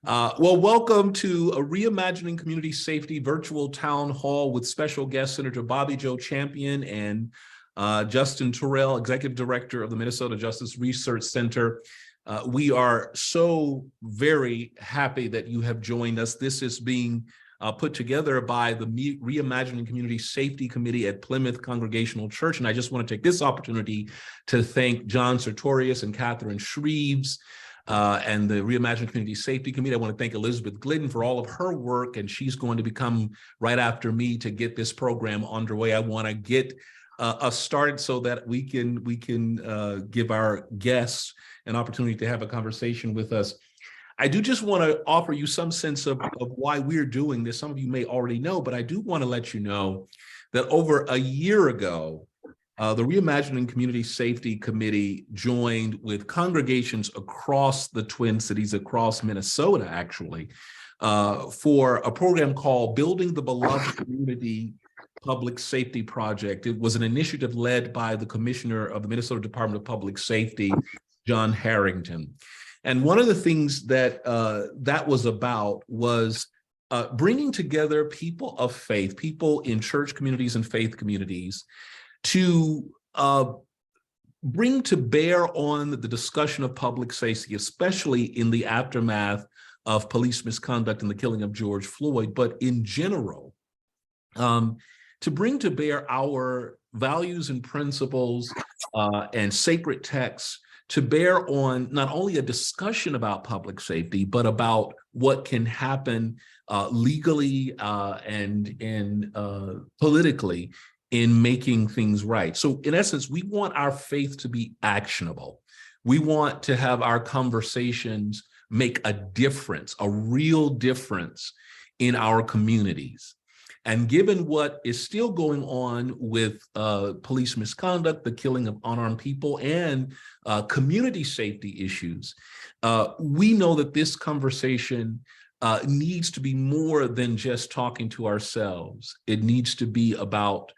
Well, welcome to a Reimagining Community Safety virtual town hall with special guest Senator Bobby Joe Champion and Justin Terrell, Executive Director of the Minnesota Justice Research Center. We are so very happy that you have joined us. This is being put together by the Reimagining Community Safety Committee at Plymouth Congregational Church. And I just want to take this opportunity to thank John Sartorius and Catherine Shreves and the Reimagining Community Safety Committee. I want to thank Elizabeth Glidden for all of her work, and she's going to become right after me to get this program underway. I want to get us started so that we can give our guests an opportunity to have a conversation with us. I do just want to offer you some sense of why we're doing this. Some of you may already know, but I do want to let you know that over a year ago, the Reimagining Community Safety Committee joined with congregations across the Twin Cities, across Minnesota, actually, for a program called Building the Beloved Community Public Safety Project. It was an initiative led by the Commissioner of the Minnesota Department of Public Safety, John Harrington. And one of the things that that was about was bringing together people of faith, people in church communities and faith communities, to bring to bear on the discussion of public safety, especially in the aftermath of police misconduct and the killing of George Floyd, but in general, to bring to bear our values and principles and sacred texts to bear on not only a discussion about public safety, but about what can happen legally and politically in making things right. So in essence, we want our faith to be actionable. We want to have our conversations make a difference, a real difference in our communities. And given what is still going on with police misconduct, the killing of unarmed people, and community safety issues, we know that this conversation needs to be more than just talking to ourselves. It needs to be about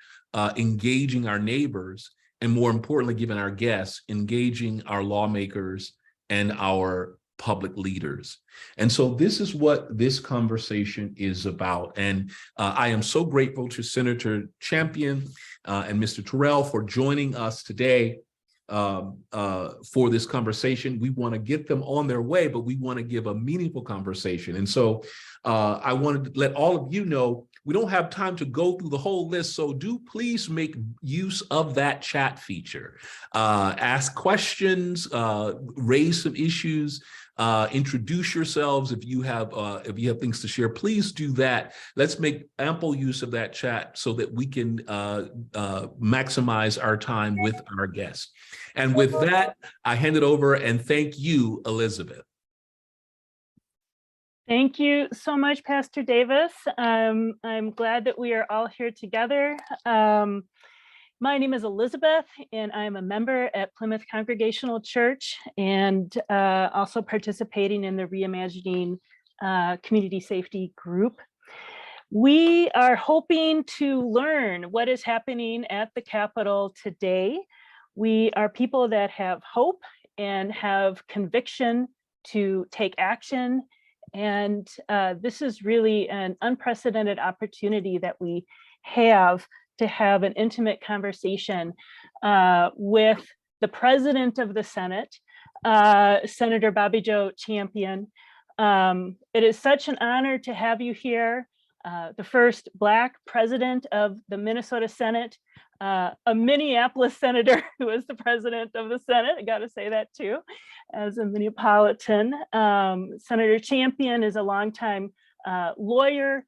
engaging our neighbors, and more importantly, given our guests, engaging our lawmakers and our public leaders. And so this is what this conversation is about. And I am so grateful to Senator Champion and Mr. Terrell for joining us today for this conversation. We want to get them on their way, but we want to give a meaningful conversation. And so I wanted to let all of you know, we don't have time to go through the whole list, so do please make use of that chat feature. Ask questions, raise some issues, introduce yourselves if you have things to share. Please do that. Let's make ample use of that chat so that we can maximize our time with our guests. And with that, I hand it over and thank you, Elizabeth. Thank you so much, Pastor Davis. I'm glad that we are all here together. My name is Elizabeth, and I'm a member at Plymouth Congregational Church and also participating in the Reimagining Community Safety Group. We are hoping to learn what is happening at the Capitol today. We are people that have hope and have conviction to take action. And this is really an unprecedented opportunity that we have to have an intimate conversation with the President of the Senate, Senator Bobby Joe Champion. It is such an honor to have you here, the first Black president of the Minnesota Senate, a Minneapolis senator who is the president of the Senate. I got to say that too, as a Minneapolitan. Senator Champion is a longtime lawyer,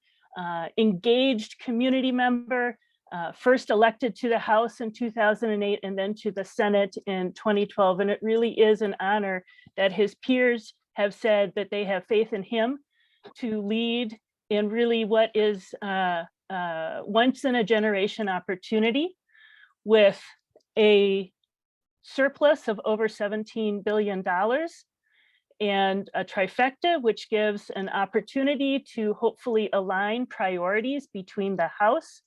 engaged community member, first elected to the House in 2008 and then to the Senate in 2012. And it really is an honor that his peers have said that they have faith in him to lead in really what is once in a generation opportunity with a surplus of over $17 billion and a trifecta, which gives an opportunity to hopefully align priorities between the House,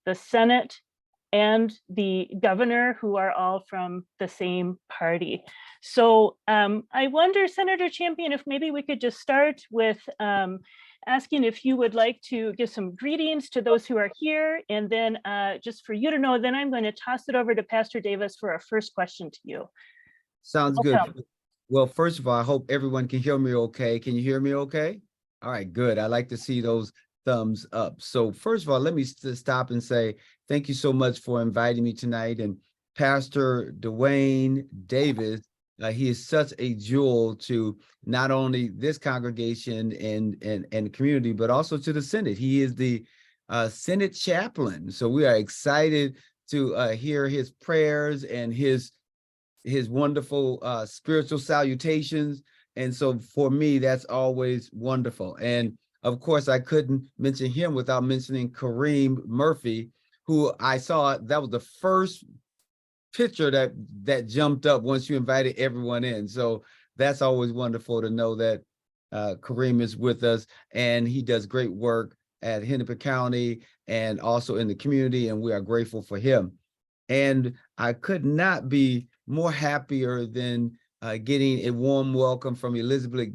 the Senate, and the governor, who are all from the same party. So I wonder, Senator Champion, if maybe we could just start with asking if you would like to give some greetings to those who are here, and then just for you to know, then I'm going to toss it over to Pastor Davis for our first question to you. Sounds Welcome. good. Well, first of all, I hope everyone can hear me okay. Can you hear me okay? All right, good. I like to see those thumbs up. So first of all, let me stop and say thank you so much for inviting me tonight. And Pastor Dwayne Davis, he is such a jewel to not only this congregation and community, but also to the Senate. He is the Senate chaplain. So we are excited to hear his prayers and his wonderful spiritual salutations. And so for me, that's always wonderful. And of course, I couldn't mention him without mentioning Kareem Murphy, who I saw, that was the first picture that jumped up once you invited everyone in. So that's always wonderful to know that Kareem is with us, and he does great work at Hennepin County and also in the community, and we are grateful for him. And I could not be more happier than getting a warm welcome from Elizabeth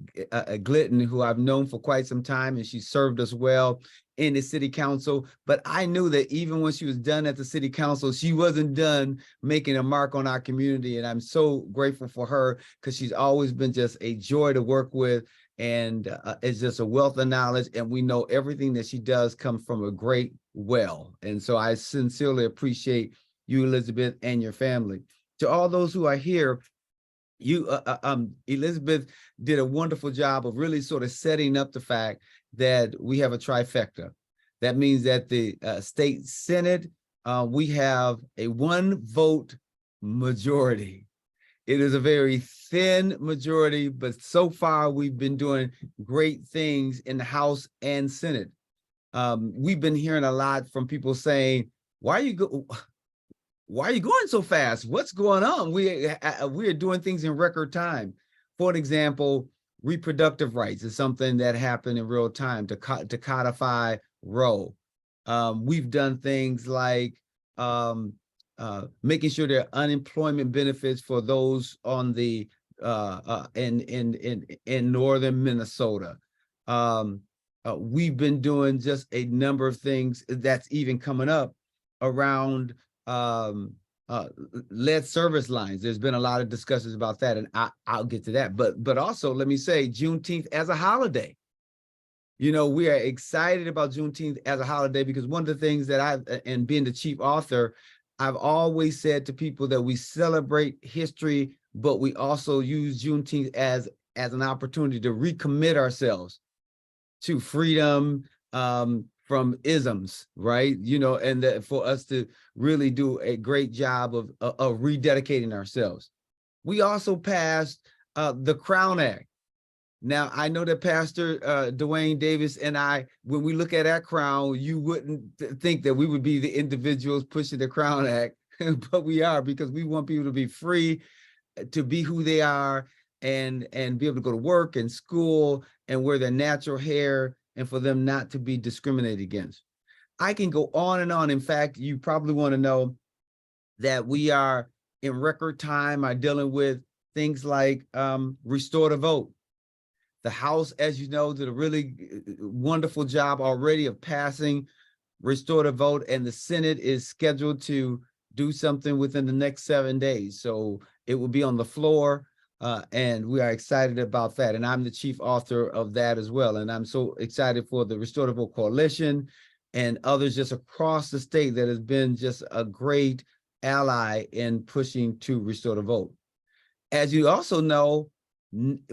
Glidden, who I've known for quite some time, and she served us well in the city council. But I knew that even when she was done at the city council, she wasn't done making a mark on our community. And I'm so grateful for her, because she's always been just a joy to work with, and it's just a wealth of knowledge. And we know everything that she does comes from a great well. And so I sincerely appreciate you, Elizabeth, and your family. To all those who are here, Elizabeth did a wonderful job of really sort of setting up the fact that we have a trifecta. That means that the state Senate, we have a 1-vote majority. It is a very thin majority, but so far we've been doing great things in the House and Senate. We've been hearing a lot from people saying, why are you going so fast? What's going on? We are doing things in record time. For an example, reproductive rights is something that happened in real time to codify Roe. We've done things like making sure there are unemployment benefits for those on the in northern Minnesota. We've been doing just a number of things that's even coming up around lead service lines. There's been a lot of discussions about that, and I'll get to that. But also, let me say, Juneteenth as a holiday. You know, we are excited about Juneteenth as a holiday, because one of the things that and being the chief author, I've always said to people that we celebrate history, but we also use Juneteenth as an opportunity to recommit ourselves to freedom from isms, right? You know, and for us to really do a great job of rededicating ourselves. We also passed the Crown Act. Now, I know that Pastor Dwayne Davis and I, when we look at our crown, you wouldn't think that we would be the individuals pushing the Crown Act, but we are, because we want people to be free to be who they are and be able to go to work and school and wear their natural hair, and for them not to be discriminated against. I can go on and on. In fact, you probably want to know that we are in record time are dealing with things like restore the vote. The House, as you know, did a really wonderful job already of passing restore the vote, and the Senate is scheduled to do something within the next 7 days. So it will be on the floor. And we are excited about that. And I'm the chief author of that as well. And I'm so excited for the Restore the Vote Coalition and others just across the state that has been just a great ally in pushing to restore the vote. As you also know,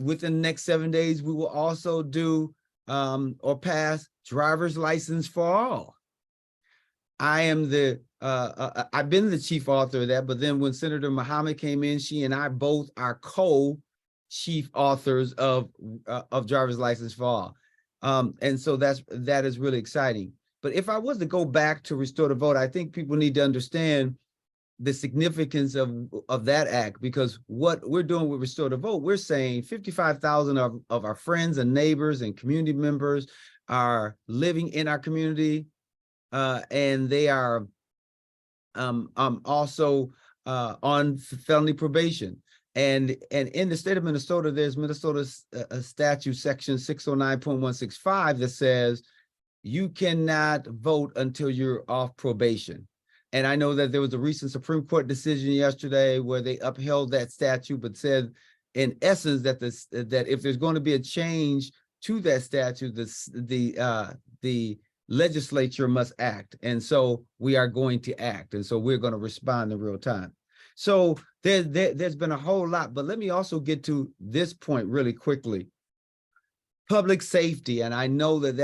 within the next 7 days, we will also do or pass driver's license for all. I am I've been the chief author of that, but then when Senator Muhammad came in, she and I both are co-chief authors of driver's license for all. And so that is really exciting. But if I was to go back to restore the vote, I think people need to understand the significance of that act, because what we're doing with restore the vote, we're saying 55,000 of our friends and neighbors and community members are living in our community, and they are also on felony probation. And in the state of Minnesota, there's Minnesota's statute section 609.165 that says you cannot vote until you're off probation. And I know that there was a recent Supreme Court decision yesterday where they upheld that statute, but said in essence that that if there's going to be a change to that statute, the legislature must act. And so we are going to act. And so we're going to respond in real time. So there's been a whole lot, but let me also get to this point really quickly. Public safety, and I know that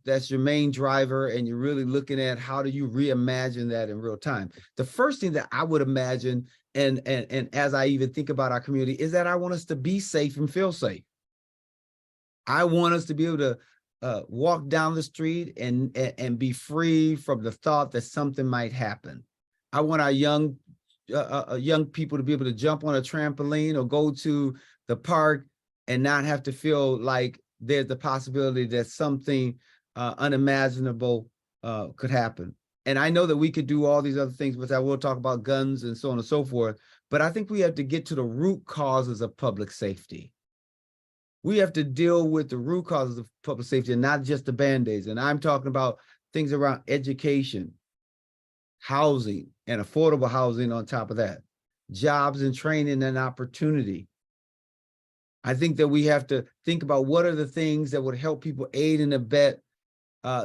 that's your main driver, and you're really looking at how do you reimagine that in real time. The first thing that I would imagine, and as I even think about our community, is that I want us to be safe and feel safe. I want us to be able to walk down the street and be free from the thought that something might happen. I want our young people to be able to jump on a trampoline or go to the park and not have to feel like there's the possibility that something unimaginable could happen. And I know that we could do all these other things, but I will talk about guns and so on and so forth. But I think we have to get to the root causes of public safety. We have to deal with the root causes of public safety and not just the Band-Aids. And I'm talking about things around education, housing, and affordable housing on top of that, jobs and training and opportunity. I think that we have to think about what are the things that would help people aid and abet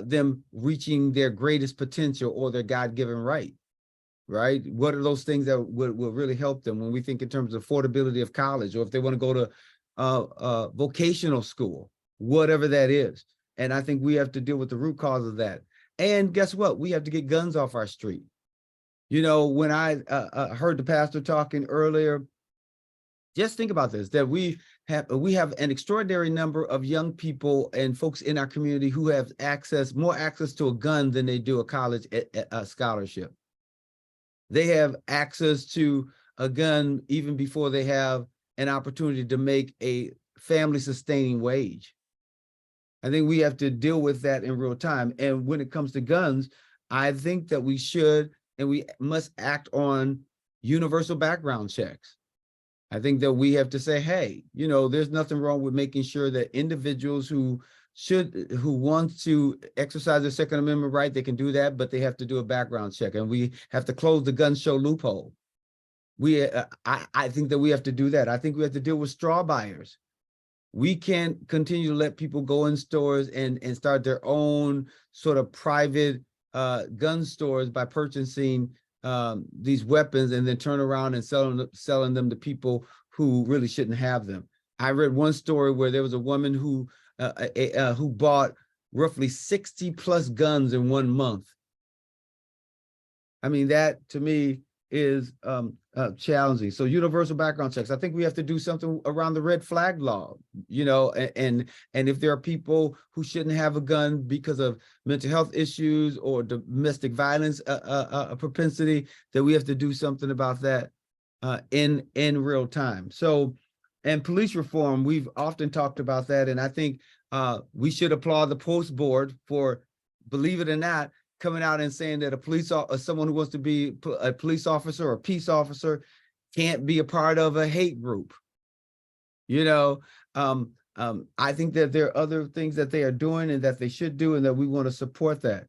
them reaching their greatest potential or their God-given right? What are those things that would really help them when we think in terms of affordability of college, or if they want to go to vocational school, whatever that is. And I think we have to deal with the root cause of that. And guess what? We have to get guns off our street. You know, when I heard the pastor talking earlier, just think about this, that we have an extraordinary number of young people and folks in our community who have more access to a gun than they do a college scholarship. They have access to a gun even before they have an opportunity to make a family sustaining wage. I think we have to deal with that in real time. And when it comes to guns, I think that we should and we must act on universal background checks. I think that we have to say, hey, you know, there's nothing wrong with making sure that individuals who want to exercise their Second Amendment right, they can do that, but they have to do a background check, and we have to close the gun show loophole. I think that we have to do that. I think we have to deal with straw buyers. We can't continue to let people go in stores and start their own sort of private gun stores by purchasing these weapons and then turn around and selling them to people who really shouldn't have them. I read one story where there was a woman who bought roughly 60 plus guns in 1 month. I mean, that to me is challenging. So universal background checks. I think we have to do something around the red flag law, you know, and if there are people who shouldn't have a gun because of mental health issues or domestic violence propensity, that we have to do something about that in real time. So, and police reform, we've often talked about that. And I think we should applaud the Post Board for, believe it or not, coming out and saying that someone who wants to be a police officer or peace officer can't be a part of a hate group. You know, I think that there are other things that they are doing and that they should do, and that we want to support that.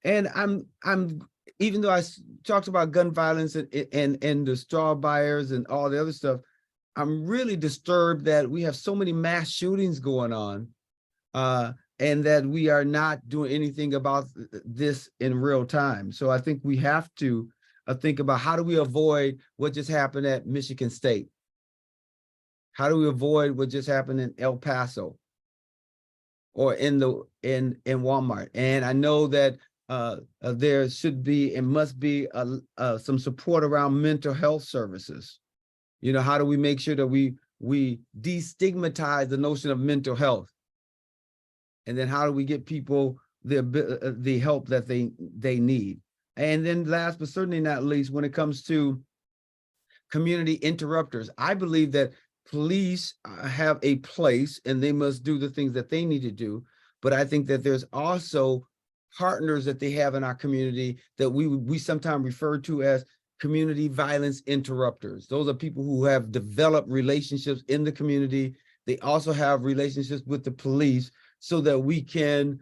And I'm even though I talked about gun violence and the straw buyers and all the other stuff, I'm really disturbed that we have so many mass shootings going on, and that we are not doing anything about this in real time. So I think we have to think about, how do we avoid what just happened at Michigan State? How do we avoid what just happened in El Paso or in Walmart? And I know that there should be and must be some support around mental health services. You know, how do we make sure that we destigmatize the notion of mental health? And then how do we get people the help that they need? And then last but certainly not least, when it comes to community interrupters, I believe that police have a place and they must do the things that they need to do. But I think that there's also partners that they have in our community that we sometimes refer to as community violence interrupters. Those are people who have developed relationships in the community. They also have relationships with the police so that we can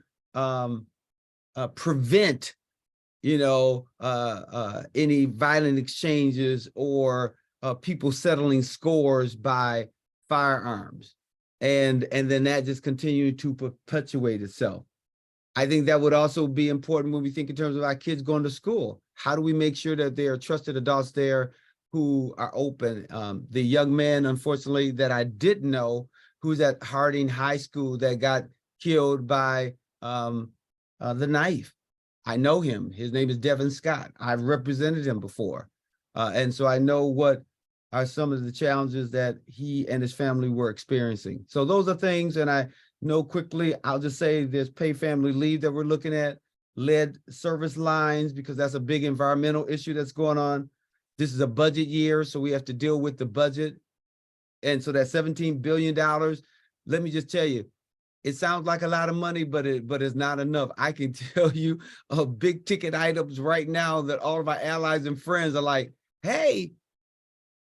prevent, any violent exchanges or people settling scores by firearms. And then that just continued to perpetuate itself. I think that would also be important when we think in terms of our kids going to school. How do we make sure that there are trusted adults there who are open? The young man, unfortunately, that I didn't know, who's at Harding High School that got killed by the knife. I know him. His name is Devin Scott. I've represented him before. And so I know what are some of the challenges that he and his family were experiencing. So those are things, and I know quickly, I'll just say there's paid family leave that we're looking at, lead service lines, because that's a big environmental issue that's going on. This is a budget year, so we have to deal with the budget. And so that $17 billion, let me just tell you, it sounds like a lot of money, but it's not enough. I can tell you big ticket items right now that all of our allies and friends are like, hey,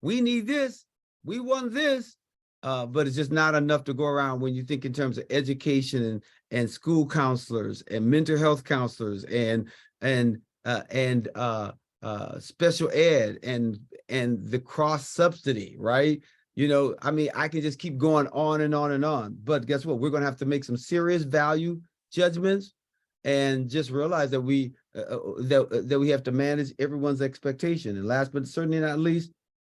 we need this, we want this, but it's just not enough to go around when you think in terms of education and school counselors and mental health counselors and special ed and the cross subsidy, right? I mean, I can just keep going on and on and on, but guess what? We're going to have to make some serious value judgments and just realize that we have to manage everyone's expectation. And last but certainly not least,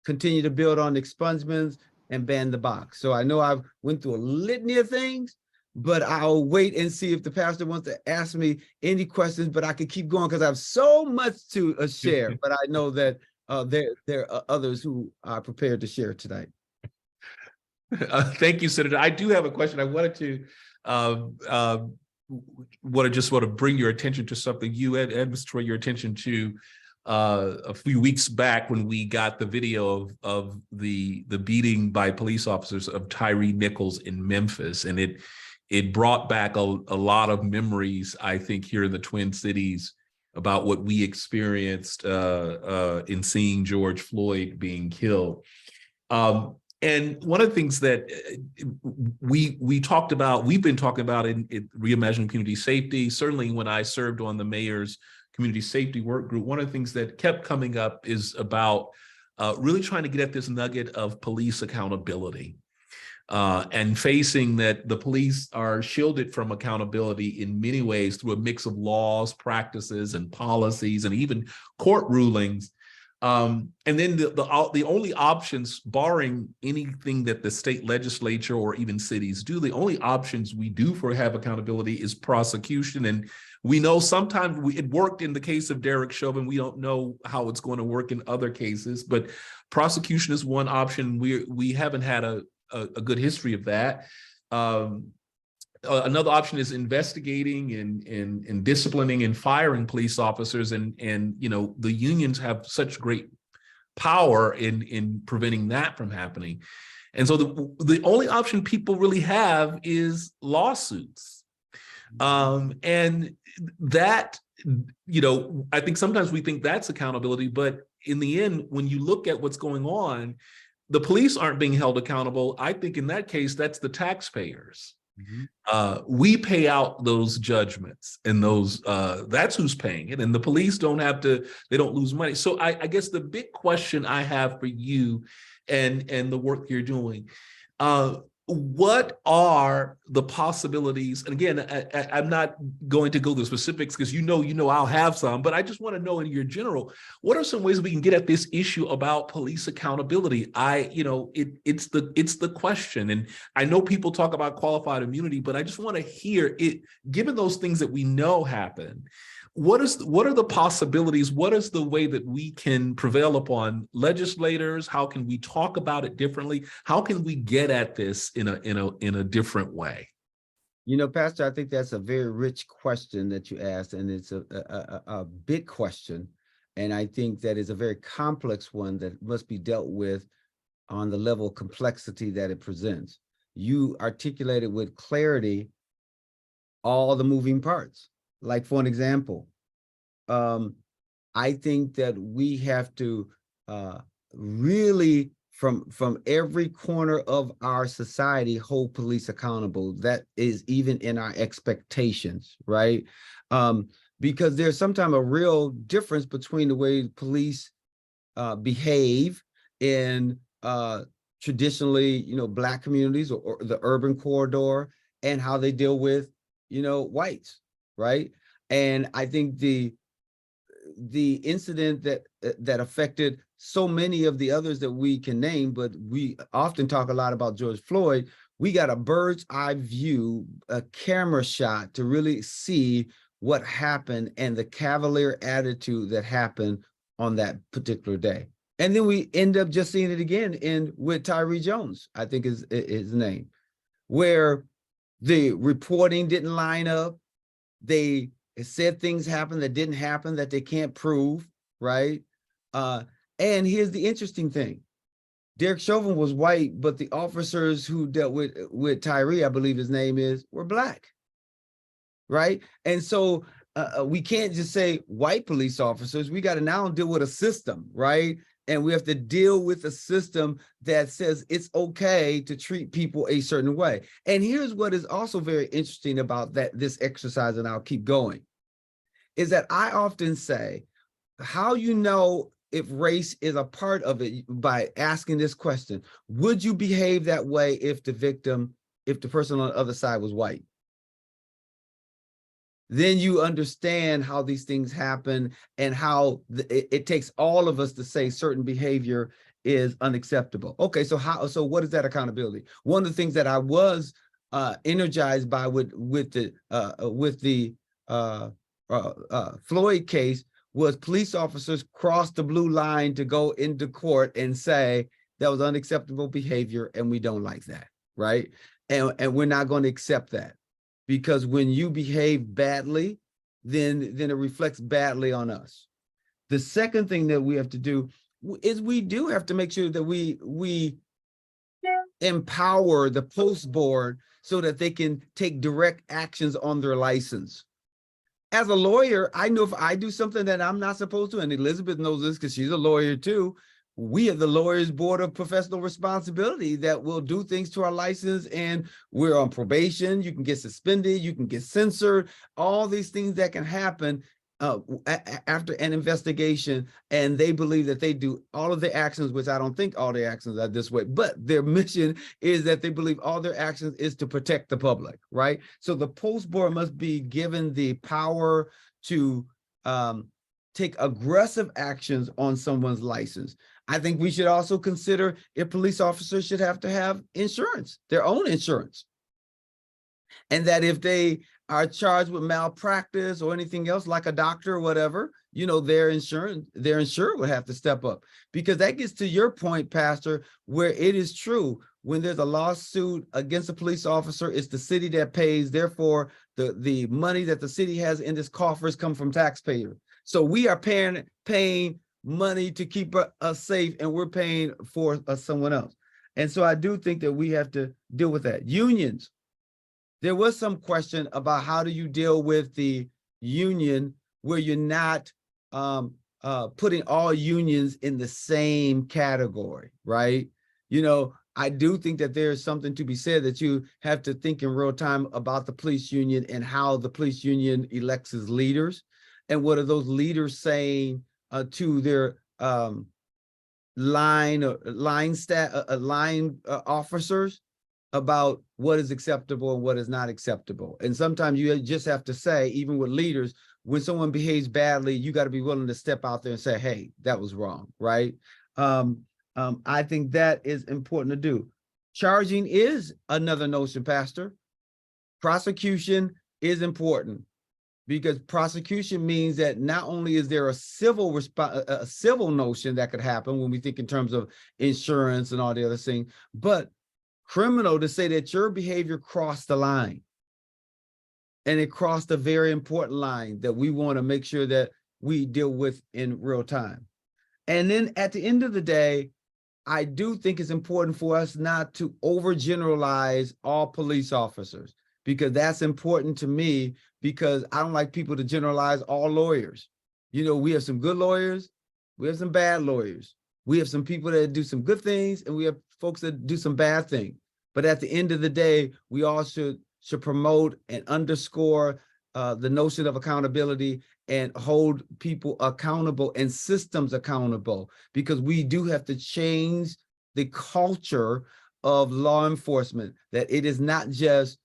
continue to build on expungements and ban the box. So I know I've went through a litany of things, but I'll wait and see if the pastor wants to ask me any questions, but I could keep going because I have so much to share, but I know that there are others who are prepared to share tonight. Thank you, Senator. I do have a question. I wanted to just sort of bring your attention to something you and Mr. Troy, your attention to a few weeks back when we got the video of the beating by police officers of Tyree Nichols in Memphis, and it brought back a lot of memories, I think, here in the Twin Cities about what we experienced in seeing George Floyd being killed. And one of the things that we've been talking about in Reimagining Community Safety, certainly when I served on the mayor's community safety work group, one of the things that kept coming up is about really trying to get at this nugget of police accountability and facing that the police are shielded from accountability in many ways through a mix of laws, practices, and policies, and even court rulings. And then the only options, barring anything that the state legislature or even cities do, the only options we do for have accountability is prosecution. And we know sometimes it worked in the case of Derek Chauvin. We don't know how it's going to work in other cases, but prosecution is one option. We haven't had a good history of that. Another option is investigating and disciplining and firing police officers, and the unions have such great power in preventing that from happening. And so the only option people really have is lawsuits. And that, I think sometimes we think that's accountability, but in the end, when you look at what's going on, the police aren't being held accountable. I think in that case, that's the taxpayers. Mm-hmm. We pay out those judgments, and that's who's paying it. And the police don't lose money. So I guess the big question I have for you and the work you're doing, what are the possibilities? And again, I'm not going to go to the specifics because I'll have some, but I just want to know in your general, what are some ways we can get at this issue about police accountability? It's the question. And I know people talk about qualified immunity, but I just want to hear it, given those things that we know happen. What are the possibilities? What is the way that we can prevail upon legislators? How can we talk about it differently? How can we get at this in a different way? Pastor, I think that's a very rich question that you asked, and it's a big question. And I think that is a very complex one that must be dealt with on the level of complexity that it presents. You articulated with clarity all the moving parts. Like for an example, I think that we have to really from every corner of our society hold police accountable. That is even in our expectations, right? Because there's sometimes a real difference between the way police behave in traditionally, Black communities or the urban corridor, and how they deal with, whites, right? And I think the incident that affected so many of the others that we can name, but we often talk a lot about George Floyd, we got a bird's eye view, a camera shot to really see what happened and the cavalier attitude that happened on that particular day. And then we end up just seeing it again with Tyree Jones, I think is his name, where the reporting didn't line up. They said things happened that didn't happen that they can't prove, right? And here's the interesting thing. Derek Chauvin was white, but the officers who dealt with Tyree, I believe his name is, were Black, right? And so we can't just say white police officers. We got to now deal with a system, right? And we have to deal with a system that says it's okay to treat people a certain way. And here's what is also very interesting about this exercise, and I'll keep going, is that I often say, how you know if race is a part of it by asking this question: would you behave that way if the person on the other side was white? Then you understand how these things happen and how it takes all of us to say certain behavior is unacceptable. Okay, so what is that accountability? One of the things that I was energized by with the Floyd case was police officers crossed the blue line to go into court and say that was unacceptable behavior and we don't like that, right? And we're not going to accept that. Because when you behave badly, then it reflects badly on us. The second thing that we have to do is we do have to make sure that we empower the post board so that they can take direct actions on their license. As a lawyer, I know if I do something that I'm not supposed to, and Elizabeth knows this because she's a lawyer too, we have the Lawyers Board of Professional Responsibility that will do things to our license, and we're on probation. You can get suspended, you can get censored, all these things that can happen after an investigation, and they believe that they do all of the actions, which I don't think all the actions are this way, but their mission is that they believe all their actions is to protect the public, right? So the post board must be given the power to take aggressive actions on someone's license. I think we should also consider if police officers should have to have insurance, their own insurance. And that if they are charged with malpractice or anything else, like a doctor or whatever, their insurer would have to step up. Because that gets to your point, Pastor, where it is true, when there's a lawsuit against a police officer, it's the city that pays. Therefore, the money that the city has in its coffers come from taxpayers. So we are paying money to keep us safe, and we're paying for someone else. And so I do think that we have to deal with that. Unions. There was some question about how do you deal with the union where you're not putting all unions in the same category, right? I do think that there's something to be said that you have to think in real time about the police union and how the police union elects its leaders, and what are those leaders saying to their line officers about what is acceptable and what is not acceptable. And sometimes you just have to say, even with leaders, when someone behaves badly, you got to be willing to step out there and say, hey, that was wrong, right? I think that is important to do. Charging is another notion, Pastor. Prosecution is important, because prosecution means that not only is there a civil notion that could happen when we think in terms of insurance and all the other things, but criminal to say that your behavior crossed the line, and it crossed a very important line that we want to make sure that we deal with in real time. And then at the end of the day, I do think it's important for us not to overgeneralize all police officers, because that's important to me, because I don't like people to generalize all lawyers. You know, we have some good lawyers, we have some bad lawyers. We have some people that do some good things, and we have folks that do some bad things. But at the end of the day, we all should promote and underscore the notion of accountability and hold people accountable and systems accountable, because we do have to change the culture of law enforcement, that it is not just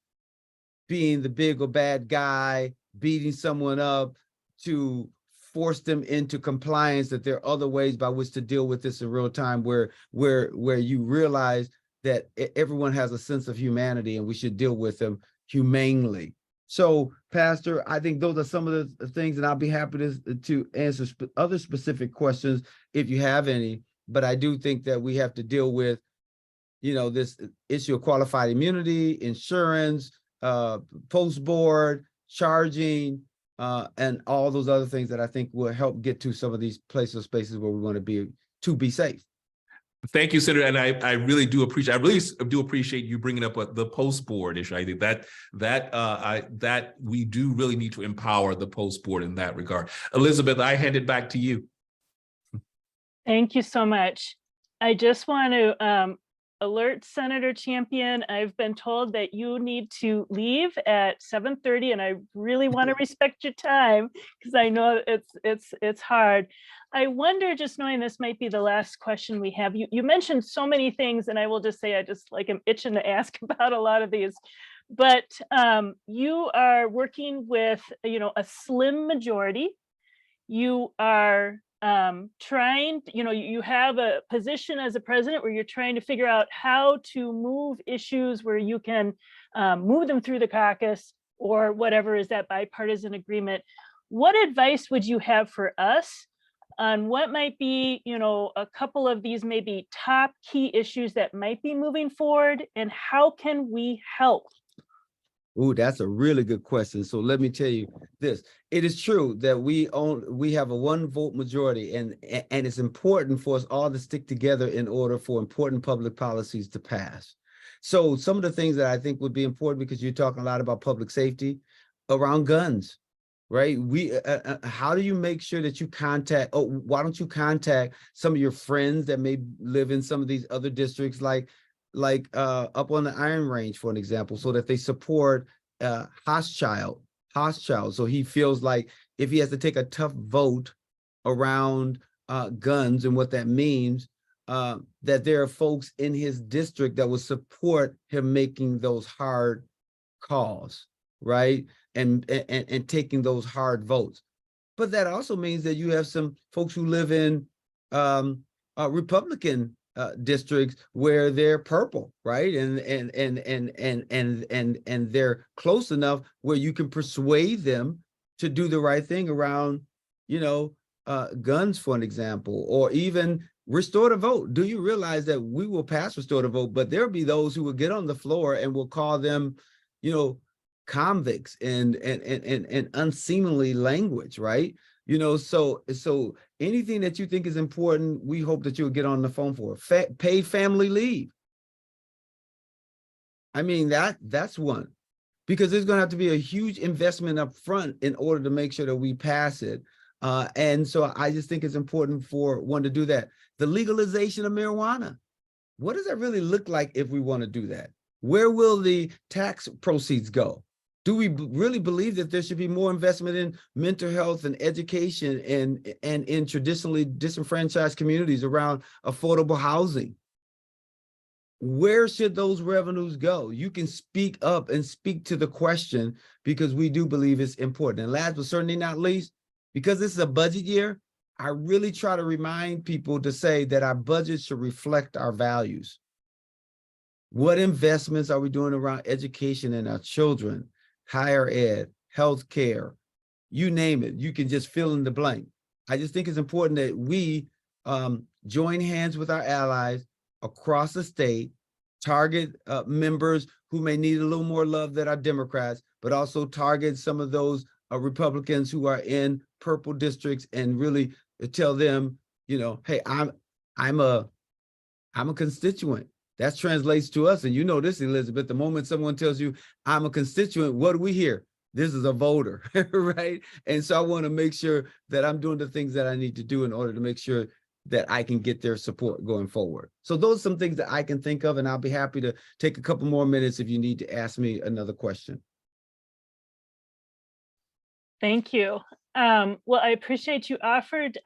being the big or bad guy, beating someone up to force them into compliance, that there are other ways by which to deal with this in real time, where you realize that everyone has a sense of humanity and we should deal with them humanely. So, Pastor, I think those are some of the things, and I'll be happy to answer other specific questions if you have any. But I do think that we have to deal with, you know, this issue of qualified immunity, insurance, post board, charging, and all those other things that I think will help get to some of these places or spaces where we want to be safe. Thank you, Senator, and I really do appreciate you bringing up the post board issue. I think that we do really need to empower the post board in that regard. Elizabeth, I hand it back to you. Thank you so much. I just want to alert Senator Champion. I've been told that you need to leave at 7:30, and I really want to respect your time, because I know it's hard. I wonder, just knowing this might be the last question we have, you mentioned so many things, and I will just say I just am itching to ask about a lot of these. But you are working with, a slim majority. You are trying, you have a position as a president where you're trying to figure out how to move issues where you can move them through the caucus or whatever is that bipartisan agreement. What advice would you have for us on what might be, a couple of these maybe top key issues that might be moving forward, and how can we help? Ooh, that's a really good question. So let me tell you this. It is true that we have a 1-vote majority, and it's important for us all to stick together in order for important public policies to pass. So some of the things that I think would be important, because you're talking a lot about public safety around guns, right? How do you make sure that you contact, why don't you contact some of your friends that may live in some of these other districts, like up on the Iron Range, for an example, so that they support Hochschild. So he feels like if he has to take a tough vote around guns and what that means, that there are folks in his district that will support him making those hard calls, right? And taking those hard votes. But that also means that you have some folks who live in Republican districts where they're purple, right? And they're close enough where you can persuade them to do the right thing around, guns, for an example, or even restore the vote. Do you realize that we will pass restore the vote, but there'll be those who will get on the floor and will call them, convicts and unseemly language, right? So anything that you think is important, we hope that you'll get on the phone for. Paid family leave. I mean, that's one, because there's going to have to be a huge investment up front in order to make sure that we pass it. And so I just think it's important for one to do that. The legalization of marijuana. What does that really look like if we want to do that? Where will the tax proceeds go? Do we really believe that there should be more investment in mental health and education and in traditionally disenfranchised communities around affordable housing? Where should those revenues go? You can speak up and speak to the question, because we do believe it's important. And last but certainly not least, because this is a budget year, I really try to remind people to say that our budget should reflect our values. What investments are we doing around education and our children? Higher ed, healthcare, you name it. You can just fill in the blank. I just think it's important that we join hands with our allies across the state, target members who may need a little more love than our Democrats, but also target some of those Republicans who are in purple districts, and really tell them, hey, I'm a constituent That translates to us. And you know this, Elizabeth, the moment someone tells you, I'm a constituent, what do we hear? This is a voter, right? And so I want to make sure that I'm doing the things that I need to do in order to make sure that I can get their support going forward. So those are some things that I can think of, and I'll be happy to take a couple more minutes if you need to ask me another question. Thank you. Well, I appreciate you offered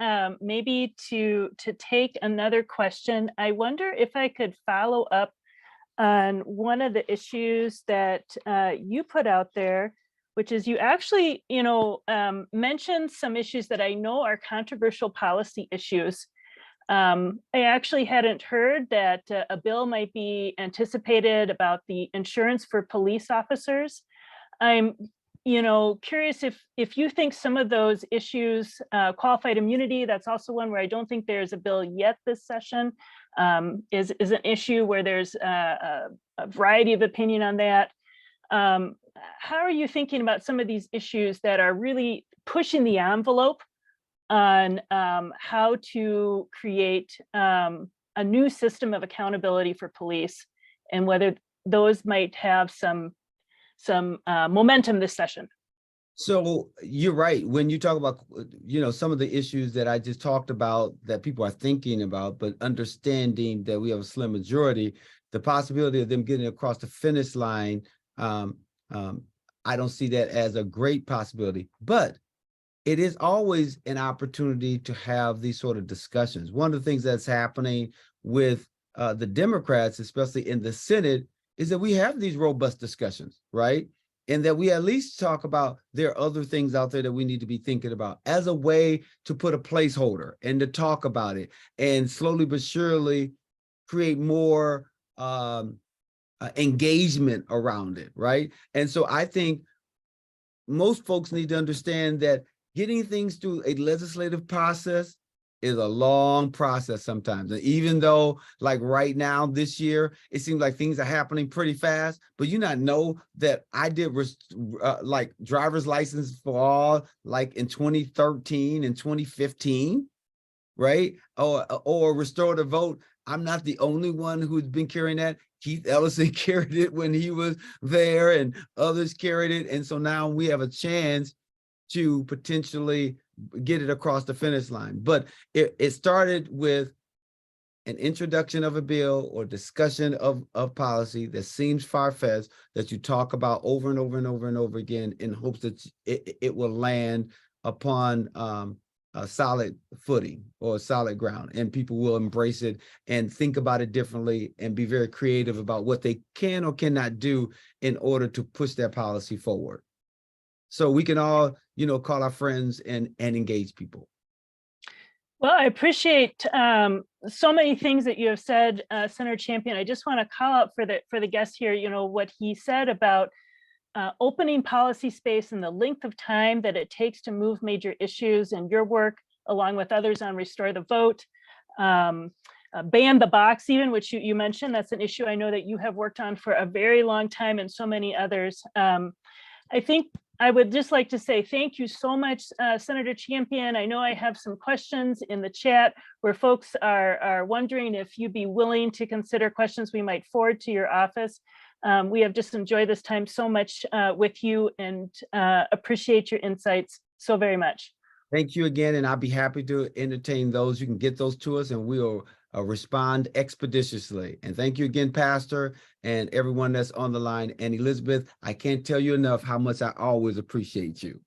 maybe to take another question. I wonder if I could follow up on one of the issues that you put out there, which is you actually, mentioned some issues that I know are controversial policy issues. I actually hadn't heard that a bill might be anticipated about the insurance for police officers. I'm curious if you think some of those issues, qualified immunity, that's also one where I don't think there's a bill yet this session, is an issue where there's a variety of opinion on that. How are you thinking about some of these issues that are really pushing the envelope on how to create a new system of accountability for police, and whether those might have some momentum this session? So you're right. When you talk about, some of the issues that I just talked about that people are thinking about, but understanding that we have a slim majority, the possibility of them getting across the finish line, I don't see that as a great possibility, but it is always an opportunity to have these sort of discussions. One of the things that's happening with the Democrats, especially in the Senate, is that we have these robust discussions, right? And that we at least talk about there are other things out there that we need to be thinking about as a way to put a placeholder and to talk about it and slowly but surely create more engagement around it, right? And so I think most folks need to understand that getting things through a legislative process is a long process sometimes. And even though like right now, this year, it seems like things are happening pretty fast, but you not know that I did like driver's license for all like in 2013 and 2015, right? Or restore the vote. I'm not the only one who's been carrying that. Keith Ellison carried it when he was there and others carried it. And so now we have a chance to potentially get it across the finish line. But it started with an introduction of a bill or discussion of policy that seems far-fetched, that you talk about over and over and over and over again in hopes that it will land upon a solid footing or solid ground, and people will embrace it and think about it differently and be very creative about what they can or cannot do in order to push their policy forward. So we can all, call our friends and engage people. Well, I appreciate so many things that you have said, Senator Champion. I just want to call out for the guest here, what he said about opening policy space and the length of time that it takes to move major issues, and your work along with others on Restore the Vote, ban the box even, which you mentioned. That's an issue I know that you have worked on for a very long time, and so many others. I think I would just like to say thank you so much, Senator Champion. I know I have some questions in the chat where folks are wondering if you'd be willing to consider questions we might forward to your office. We have just enjoyed this time so much with you, and appreciate your insights so very much. Thank you again, and I'll be happy to entertain those. You can get those to us and we'll respond expeditiously. And thank you again, Pastor, and everyone that's on the line. And Elizabeth, I can't tell you enough how much I always appreciate you.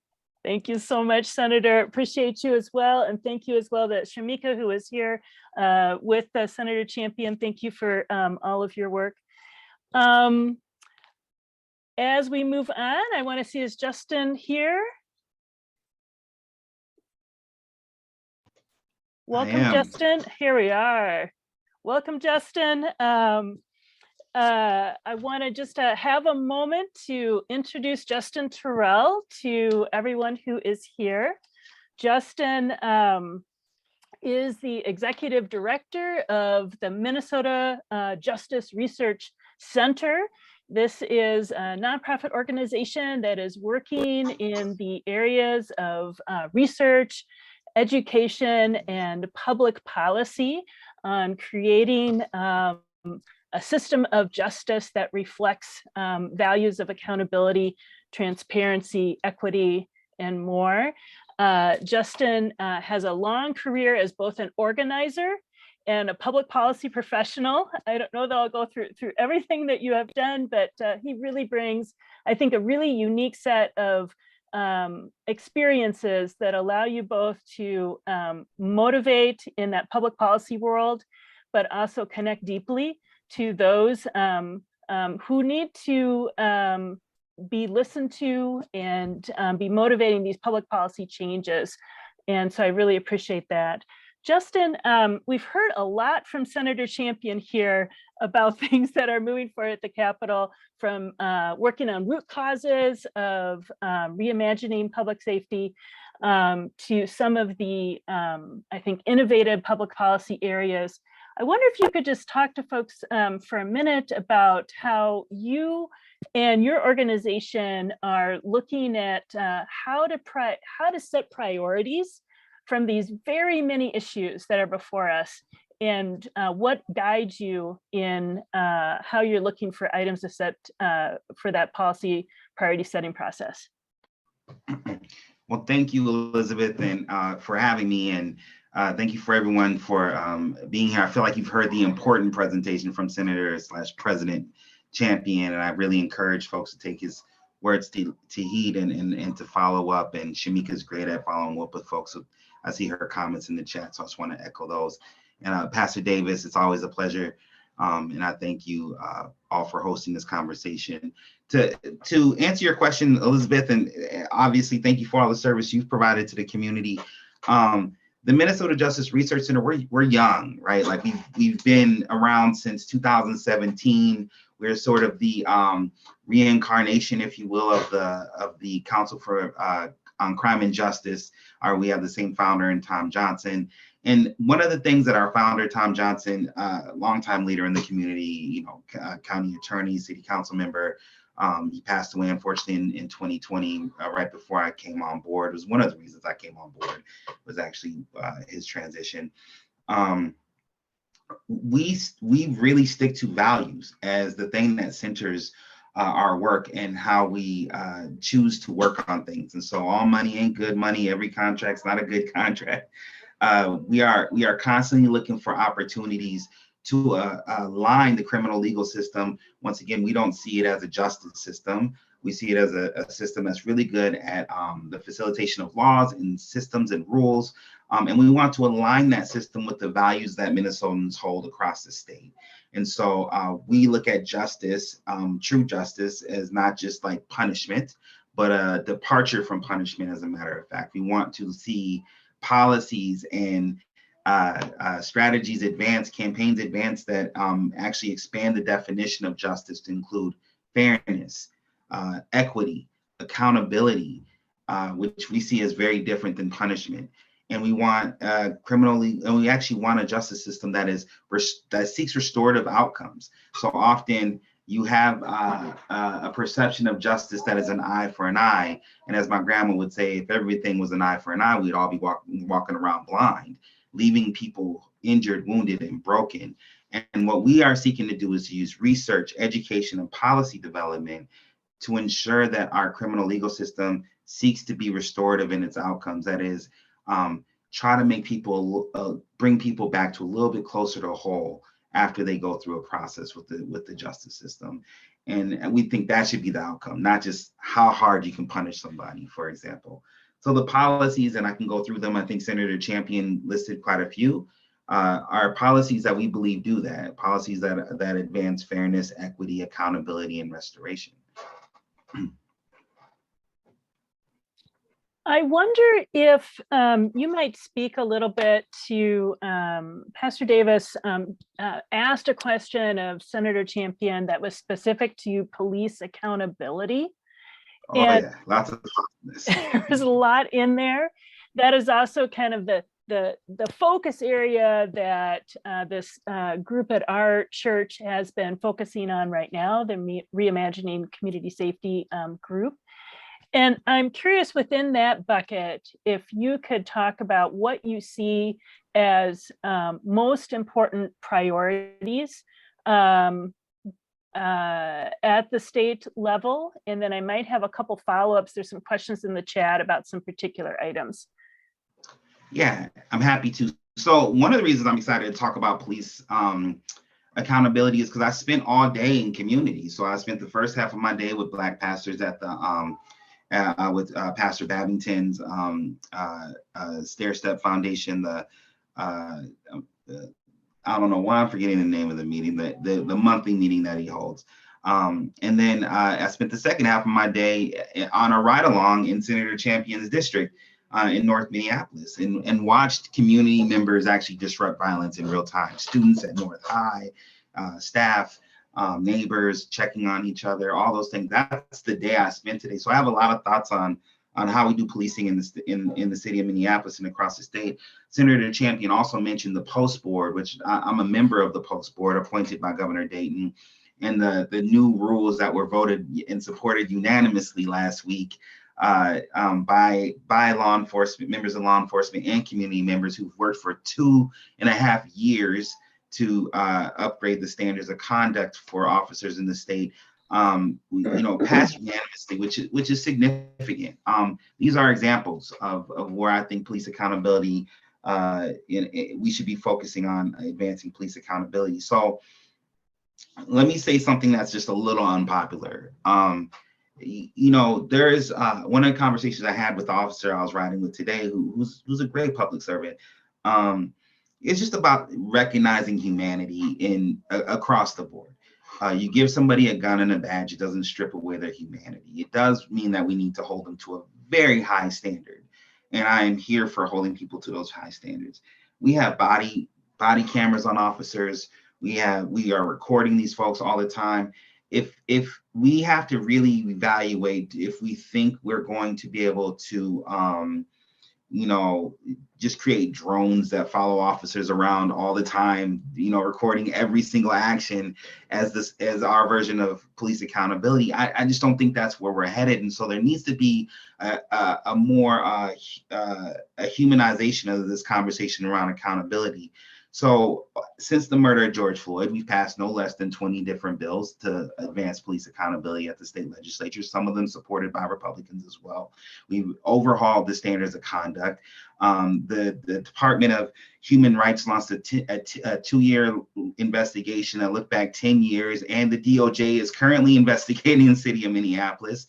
Thank you so much, Senator. Appreciate you as well. And thank you as well to Shamika, who is here with Senator Champion. Thank you for all of your work. As we move on, I want to see, is Justin here? Welcome, Justin. Here we are. Welcome, Justin. I want to just have a moment to introduce Justin Terrell to everyone who is here. Justin is the executive director of the Minnesota Justice Research Center. This is a nonprofit organization that is working in the areas of research, education, and public policy on creating a system of justice that reflects values of accountability, transparency, equity, and more. Justin has a long career as both an organizer and a public policy professional. I don't know that I'll go through everything that you have done, but he really brings, I think, a really unique set of experiences that allow you both to motivate in that public policy world, but also connect deeply to those who need to be listened to and be motivating these public policy changes. And so I really appreciate that. Justin, we've heard a lot from Senator Champion here about things that are moving forward at the Capitol, from working on root causes of reimagining public safety to some of the, I think, innovative public policy areas. I wonder if you could just talk to folks for a minute about how you and your organization are looking at how to set priorities from these very many issues that are before us, and what guides you in how you're looking for items to set for that policy priority setting process. Well, thank you, Elizabeth, and for having me, and thank you for everyone for being here. I feel like you've heard the important presentation from Senator/President Champion, and I really encourage folks to take his words to heed and to follow up. And Shamika's great at following up with folks. I see her comments in the chat, so I just want to echo those. And Pastor Davis, it's always a pleasure. And I thank you all for hosting this conversation. To answer your question, Elizabeth, and obviously thank you for all the service you've provided to the community. The Minnesota Justice Research Center, we're young, right? Like we've been around since 2017. We're sort of the reincarnation, if you will, of the Council for on Crime and Justice. We have the same founder in Tom Johnson. And one of the things that our founder, Tom Johnson, longtime leader in the community, county attorney, city council member, he passed away, unfortunately, in 2020, right before I came on board. It was one of the reasons I came on board, was actually his transition. We really stick to values as the thing that centers our work and how we choose to work on things. And so all money ain't good money. Every contract's not a good contract. We are constantly looking for opportunities to align the criminal legal system. Once again, we don't see it as a justice system. We see it as a system that's really good at the facilitation of laws and systems and rules. And we want to align that system with the values that Minnesotans hold across the state. And so we look at justice, true justice, as not just like punishment, but a departure from punishment, as a matter of fact. We want to see policies and strategies advance, campaigns advance that actually expand the definition of justice to include fairness, equity, accountability, which we see as very different than punishment. And we want we actually want a justice system that seeks restorative outcomes. So often you have a perception of justice that is an eye for an eye. And as my grandma would say, if everything was an eye for an eye, we'd all be walking around blind, leaving people injured, wounded, and broken. And what we are seeking to do is to use research, education, and policy development to ensure that our criminal legal system seeks to be restorative in its outcomes. That is, try to make people, bring people back to a little bit closer to whole after they go through a process with the justice system. And we think that should be the outcome, not just how hard you can punish somebody, for example. So the policies, and I can go through them, I think Senator Champion listed quite a few, are policies that we believe do that, policies that advance fairness, equity, accountability, and restoration. I wonder if you might speak a little bit to Pastor Davis asked a question of Senator Champion that was specific to police accountability. Oh, and yeah, lots of there's a lot in there. That is also kind of the focus area that this group at our church has been focusing on right now, the Reimagining Community Safety group. And I'm curious, within that bucket, if you could talk about what you see as most important priorities at the state level. And then I might have a couple follow-ups. There's some questions in the chat about some particular items. Yeah, I'm happy to. So one of the reasons I'm excited to talk about police accountability is because I spent all day in community. So I spent the first half of my day with Black pastors at the with Pastor Babington's Stair Step Foundation. I don't know why I'm forgetting the name of the meeting, the monthly meeting that he holds. And then I spent the second half of my day on a ride along in Senator Champion's district in North Minneapolis, and watched community members actually disrupt violence in real time. Students at North High, staff, neighbors checking on each other, all those things. That's the day I spent today. So I have a lot of thoughts on how we do policing in the city of Minneapolis and across the state. Senator Champion also mentioned the Post Board, which I'm a member of the Post Board appointed by Governor Dayton, and the new rules that were voted and supported unanimously last week by law enforcement, members of law enforcement and community members who've worked for 2.5 years to upgrade the standards of conduct for officers in the state. Passed unanimously, which is significant. These are examples of where I think police accountability, we should be focusing on advancing police accountability. So let me say something that's just a little unpopular. There is one of the conversations I had with the officer I was riding with today, who's a great public servant. It's just about recognizing humanity across the board. You give somebody a gun and a badge, it doesn't strip away their humanity. It does mean that we need to hold them to a very high standard. And I am here for holding people to those high standards. We have body cameras on officers. We are recording these folks all the time. If we have to really evaluate if we think we're going to be able to just create drones that follow officers around all the time, recording every single action as our version of police accountability. I just don't think that's where we're headed. And so there needs to be a more humanization of this conversation around accountability. So since the murder of George Floyd, we've passed no less than 20 different bills to advance police accountability at the state legislature, some of them supported by Republicans as well. We've overhauled the standards of conduct. The Department of Human Rights launched a 2-year investigation that looked back 10 years, and the DOJ is currently investigating the city of Minneapolis.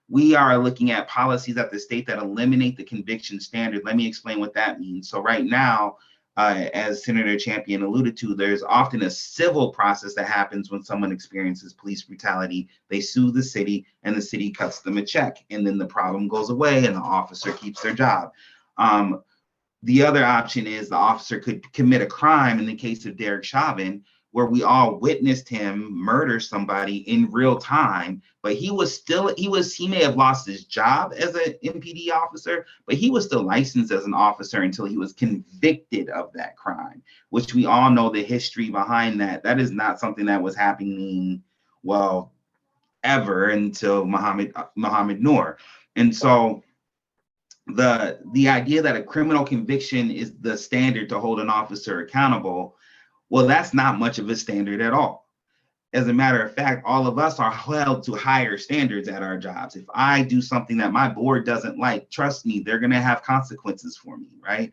We are looking at policies at the state that eliminate the conviction standard. Let me explain what that means. So right now, as Senator Champion alluded to, there's often a civil process that happens when someone experiences police brutality. They sue the city and the city cuts them a check, and then the problem goes away and the officer keeps their job. The other option is the officer could commit a crime, in the case of Derek Chauvin, where we all witnessed him murder somebody in real time, but he may have lost his job as an MPD officer, but he was still licensed as an officer until he was convicted of that crime, which we all know the history behind that. That is not something that was happening, well, ever until Muhammad Noor. And so the idea that a criminal conviction is the standard to hold an officer accountable, well, that's not much of a standard at all. As a matter of fact, all of us are held to higher standards at our jobs. If I do something that my board doesn't like, trust me, they're going to have consequences for me, right?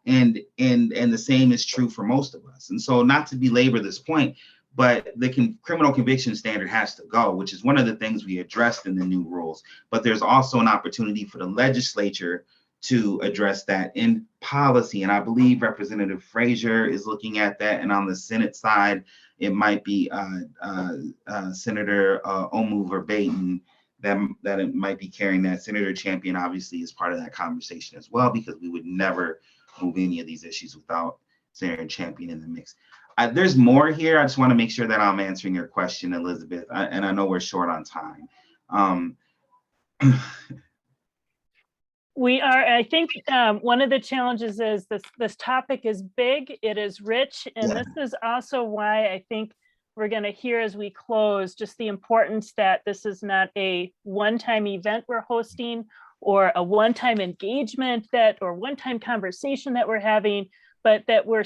And the same is true for most of us. And so, not to belabor this point, but the criminal conviction standard has to go, which is one of the things we addressed in the new rules. But there's also an opportunity for the legislature to address that in policy. And I believe Representative Frazier is looking at that. And on the Senate side, it might be Senator Omu Verbatim that it might be carrying that. Senator Champion obviously is part of that conversation as well, because we would never move any of these issues without Senator Champion in the mix. There's more here. I just want to make sure that I'm answering your question, Elizabeth. And I know we're short on time. We are. I think one of the challenges is this topic is big, it is rich, and this is also why I think we're going to hear as we close just the importance that this is not a one-time event we're hosting or a one-time engagement or one-time conversation that we're having, but that we're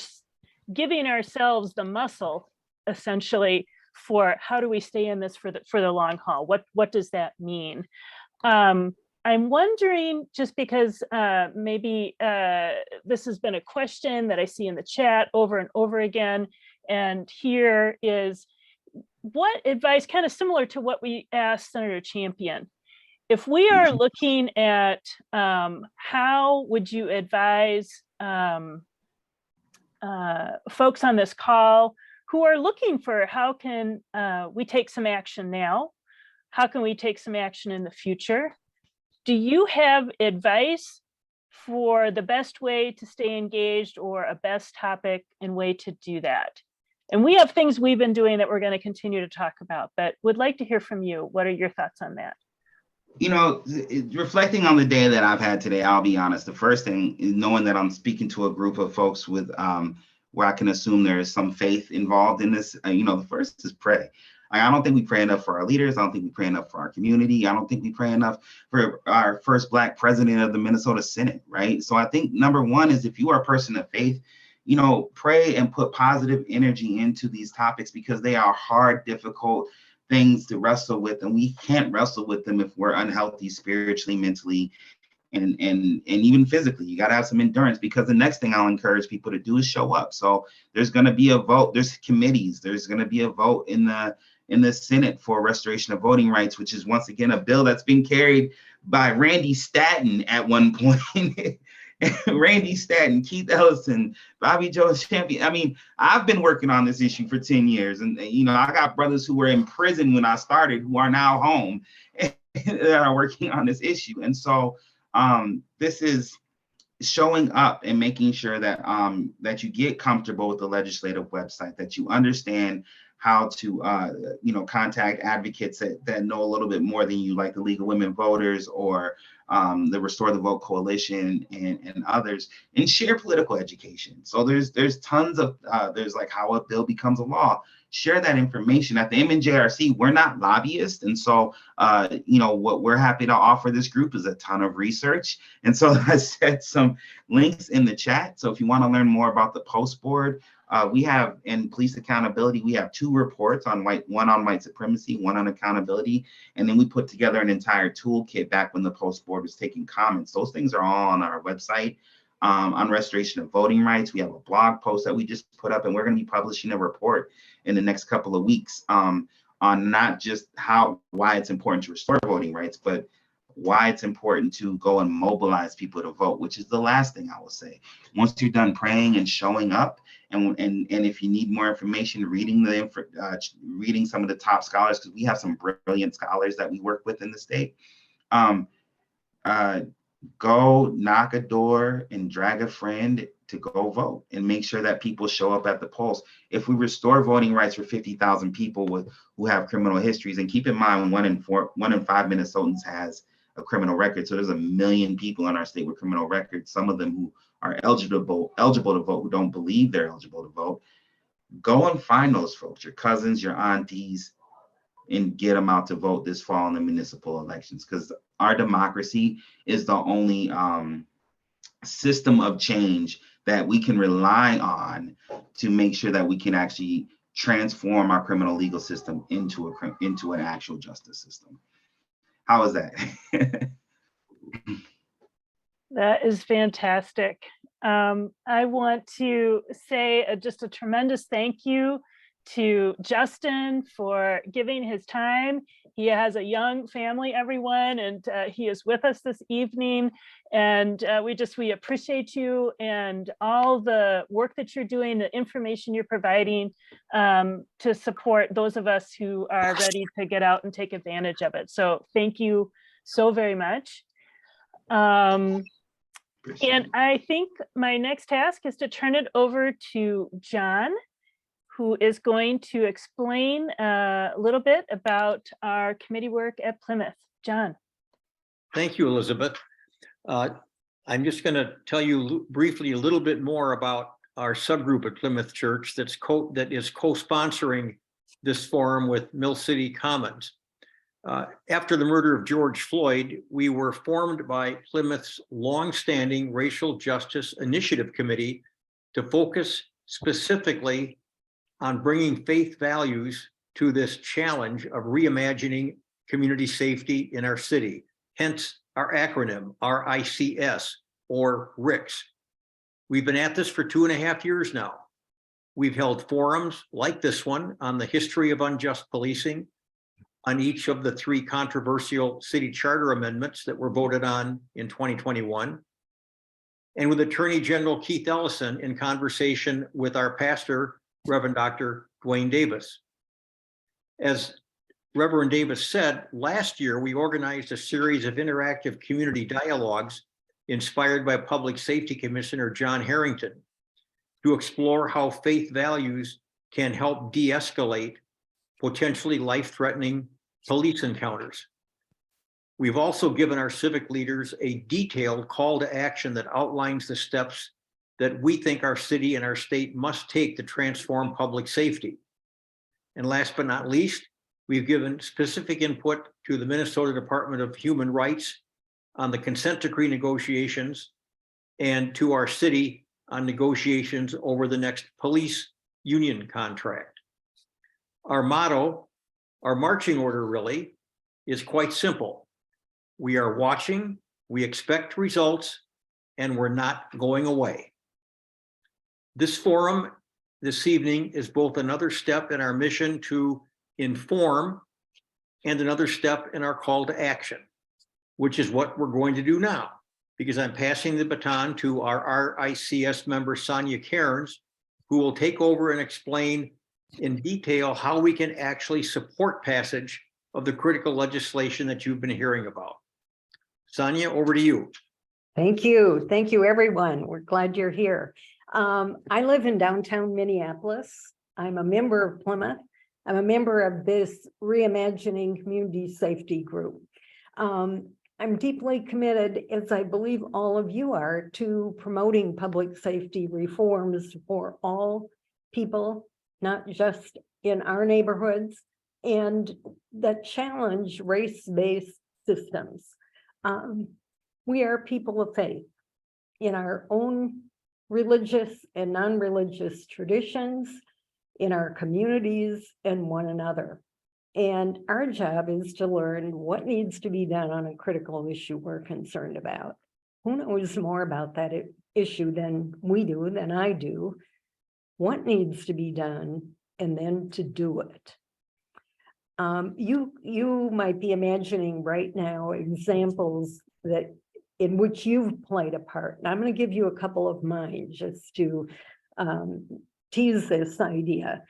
giving ourselves the muscle essentially for how do we stay in this for the long haul? What does that mean? I'm wondering, just because maybe this has been a question that I see in the chat over and over again, and here is, what advice, kind of similar to what we asked Senator Champion, if we are looking at how would you advise folks on this call who are looking for how can we take some action now? How can we take some action in the future? Do you have advice for the best way to stay engaged, or a best topic and way to do that? And we have things we've been doing that we're going to continue to talk about, but would like to hear from you. What are your thoughts on that? You know, reflecting on the day that I've had today, I'll be honest, the first thing is knowing that I'm speaking to a group of folks with where I can assume there is some faith involved in this. You know, the first is pray. I don't think we pray enough for our leaders. I don't think we pray enough for our community. I don't think we pray enough for our first Black president of the Minnesota Senate, right? So I think number one is, if you are a person of faith, you know, pray and put positive energy into these topics, because they are hard, difficult things to wrestle with, and we can't wrestle with them if we're unhealthy spiritually, mentally, and even physically. You got to have some endurance, because the next thing I'll encourage people to do is show up. So there's going to be a vote. There's committees. There's going to be a vote in the Senate for restoration of voting rights, which is once again a bill that's been carried by Randy Stanton at one point. Randy Stanton, Keith Ellison, Bobby Joe Champion. I mean, I've been working on this issue for 10 years. And, you know, I got brothers who were in prison when I started who are now home that are working on this issue. And so this is showing up and making sure that that you get comfortable with the legislative website, that you understand how to you know, contact advocates that know a little bit more than you, like the League of Women Voters or the Restore the Vote Coalition and others, and share political education. So there's tons of there's like how a bill becomes a law. Share that information. At the MNJRC, we're not lobbyists, and so you know, what we're happy to offer this group is a ton of research. And so I set some links in the chat. So if you want to learn more about the Post Board, we have, in police accountability, we have 2 reports on one on white supremacy, one on accountability, and then we put together an entire toolkit back when the Post Board was taking comments. Those things are all on our website. On restoration of voting rights, we have a blog post that we just put up, and we're going to be publishing a report in the next couple of weeks on not just why it's important to restore voting rights, but why it's important to go and mobilize people to vote, which is the last thing I will say. Once you're done praying and showing up, and if you need more information, reading some of the top scholars, because we have some brilliant scholars that we work with in the state. Go knock a door and drag a friend to go vote, and make sure that people show up at the polls. If we restore voting rights for 50,000 people who have criminal histories, and keep in mind 1 in 5 Minnesotans has a criminal record. So there's 1 million people in our state with criminal records, some of them who are eligible to vote, who don't believe they're eligible to vote. Go and find those folks, your cousins, your aunties, and get them out to vote this fall in the municipal elections, because our democracy is the only system of change that we can rely on to make sure that we can actually transform our criminal legal system into an actual justice system. How is that? That is fantastic. I want to say just a tremendous thank you to Justin for giving his time. He has a young family, everyone, and he is with us this evening. And we appreciate you and all the work that you're doing, the information you're providing to support those of us who are ready to get out and take advantage of it. So thank you so very much. And I think my next task is to turn it over to John, who is going to explain a little bit about our committee work at Plymouth. John. Thank you, Elizabeth. I'm just going to tell you briefly a little bit more about our subgroup at Plymouth Church that is co-sponsoring this forum with Mill City Commons. After the murder of George Floyd, we were formed by Plymouth's longstanding Racial Justice Initiative Committee to focus specifically on bringing faith values to this challenge of reimagining community safety in our city, hence our acronym, RICS, or RICS. We've been at this for 2.5 years now. We've held forums like this one on the history of unjust policing, on each of the 3 controversial city charter amendments that were voted on in 2021, and with Attorney General Keith Ellison in conversation with our pastor, Reverend Dr. Dwayne Davis. As Reverend Davis said, last year we organized a series of interactive community dialogues inspired by Public Safety Commissioner John Harrington to explore how faith values can help de-escalate potentially life-threatening police encounters. We've also given our civic leaders a detailed call to action that outlines the steps that we think our city and our state must take to transform public safety. And last but not least, we've given specific input to the Minnesota Department of Human Rights on the consent decree negotiations and to our city on negotiations over the next police union contract. Our motto, our marching order really, is quite simple. We are watching, we expect results, and we're not going away. This forum this evening is both another step in our mission to inform and another step in our call to action, which is what we're going to do now, because I'm passing the baton to our RICS member, Sonia Cairns, who will take over and explain in detail how we can actually support passage of the critical legislation that you've been hearing about. Sonia, over to you. Thank you. Thank you, everyone. We're glad you're here. I live in downtown Minneapolis. I'm a member of Plymouth. I'm a member of this Reimagining Community Safety group. I'm deeply committed, as I believe all of you are, to promoting public safety reforms for all people, not just in our neighborhoods, and that challenge race-based systems. We are people of faith in our own religious and non-religious traditions, in our communities and one another. And our job is to learn what needs to be done on a critical issue we're concerned about. Who knows more about that issue than we do, than I do? What needs to be done, and then to do it. You might be imagining right now examples that in which you've played a part. And I'm going to give you a couple of mine just to tease this idea.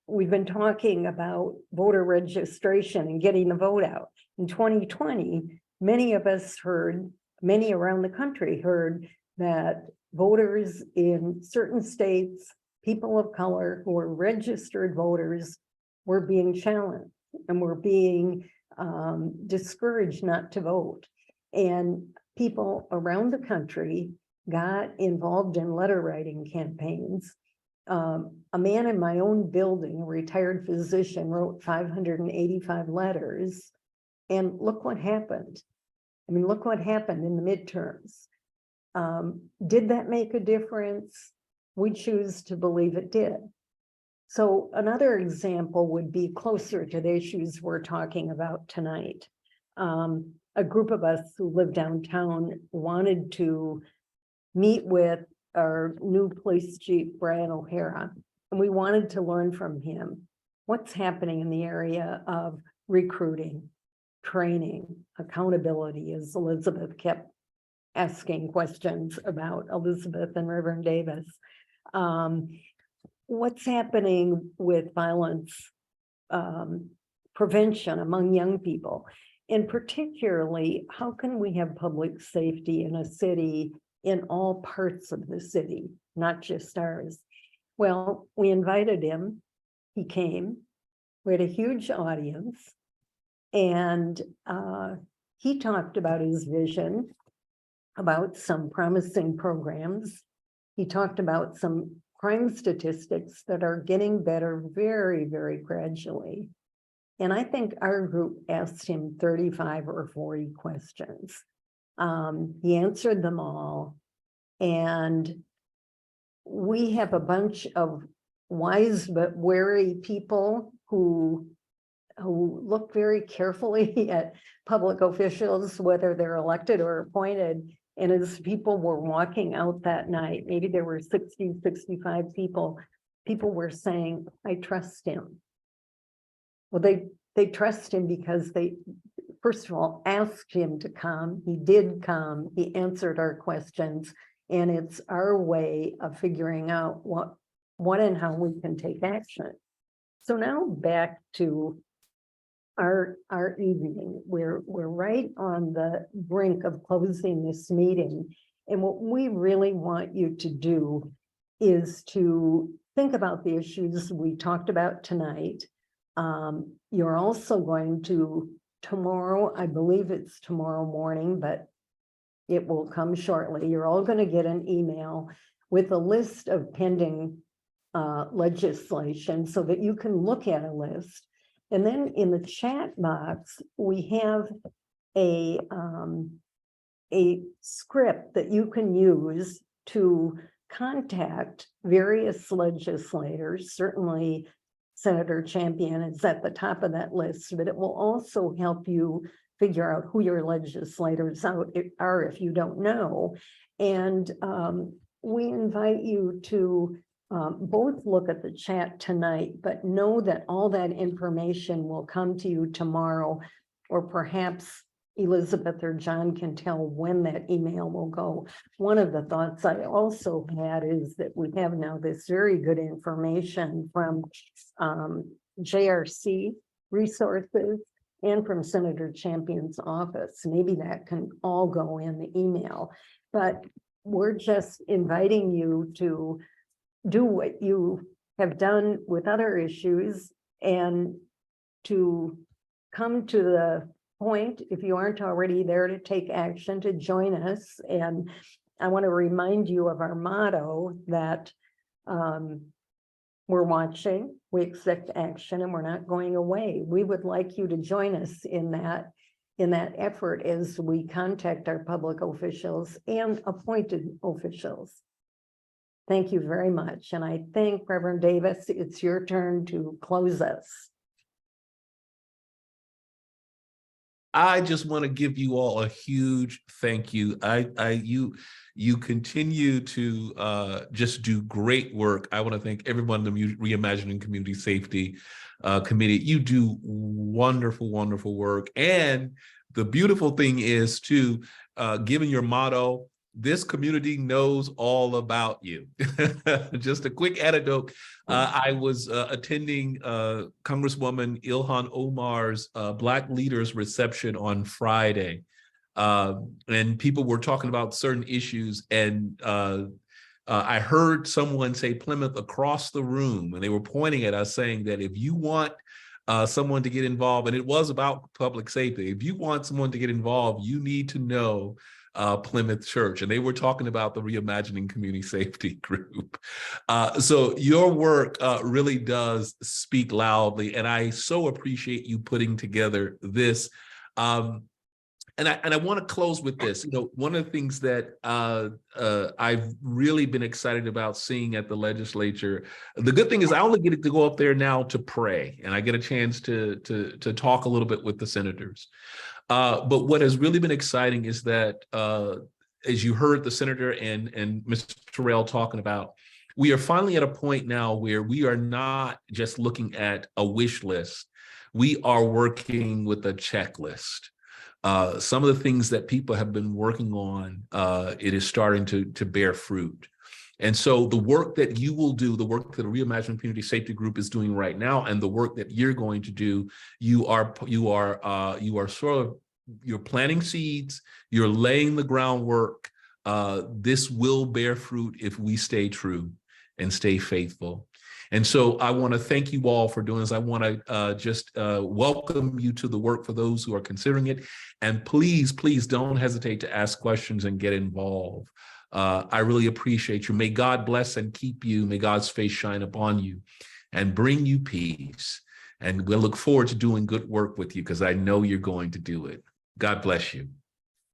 We've been talking about voter registration and getting the vote out. In 2020, many of us heard, many around the country heard that voters in certain states, people of color who are registered voters, were being challenged and were being discouraged not to vote. And people around the country got involved in letter writing campaigns. A man in my own building, a retired physician, wrote 585 letters. And look what happened. I mean, look what happened in the midterms. Did that make a difference? We choose to believe it did. So another example would be closer to the issues we're talking about tonight. A group of us who live downtown wanted to meet with our new police chief, Brian O'Hara, and we wanted to learn from him what's happening in the area of recruiting, training, accountability, as Elizabeth kept asking questions about Elizabeth and Reverend Davis. What's happening with violence prevention among young people? And particularly, how can we have public safety in a city, in all parts of the city, not just ours? Well, we invited him. He came. We had a huge audience. And he talked about his vision, about some promising programs. He talked about some crime statistics that are getting better very, very gradually. And I think our group asked him 35 or 40 questions. He answered them all. And we have a bunch of wise but wary people who look very carefully at public officials, whether they're elected or appointed. And as people were walking out that night, maybe there were 60, 65 people, people were saying, I trust him. Well, they trust him because they, first of all, asked him to come. He did come. He answered our questions. And it's our way of figuring out what and how we can take action. So now back to our evening. We're right on the brink of closing this meeting. And what we really want you to do is to think about the issues we talked about tonight. You're also going to tomorrow, I believe it's tomorrow morning, but it will come shortly. You're all going to get an email with a list of pending legislation so that you can look at a list. And then in the chat box, we have a script that you can use to contact various legislators. Certainly Senator Champion is at the top of that list, but it will also help you figure out who your legislators are if you don't know. And we invite you to both look at the chat tonight, but know that all that information will come to you tomorrow, or perhaps Elizabeth or John can tell when that email will go. One of the thoughts I also had is that we have now this very good information from JRC resources and from Senator Champion's office. Maybe that can all go in the email, but we're just inviting you to do what you have done with other issues and to come to the point, if you aren't already there, to take action, to join us. And I want to remind you of our motto that we're watching, we expect action, and we're not going away. We would like you to join us in that effort as we contact our public officials and appointed officials. Thank you very much. And I think, Reverend Davis, it's your turn to close us. I just want to give you all a huge thank you. You continue to just do great work. I want to thank everyone in the Reimagining Community Safety Committee. You do wonderful, wonderful work. And the beautiful thing is too, given your motto, this community knows all about you. Just a quick anecdote. I was attending Congresswoman Ilhan Omar's Black Leaders reception on Friday. And people were talking about certain issues. And I heard someone say Plymouth across the room, and they were pointing at us saying that if you want someone to get involved, and it was about public safety, if you want someone to get involved, you need to know Plymouth Church. And they were talking about the Reimagining Community Safety Group. So your work really does speak loudly, and I so appreciate you putting together this. And I want to close with this. You know, one of the things that I've really been excited about seeing at the legislature, the good thing is I only get to go up there now to pray, and I get a chance to talk a little bit with the senators. But what has really been exciting is that, as you heard the senator and Mr. Terrell talking about, we are finally at a point now where we are not just looking at a wish list. We are working with a checklist. Some of the things that people have been working on, it is starting to bear fruit. And so the work that you will do, the work that the Reimagining Community Safety Group is doing right now, and the work that you're going to do, you're planting seeds, you're laying the groundwork. This will bear fruit if we stay true and stay faithful. And so I want to thank you all for doing this. I want to just welcome you to the work for those who are considering it. And please, please don't hesitate to ask questions and get involved. I really appreciate you. May God bless and keep you. May God's face shine upon you and bring you peace. And we'll look forward to doing good work with you, because I know you're going to do it. God bless you.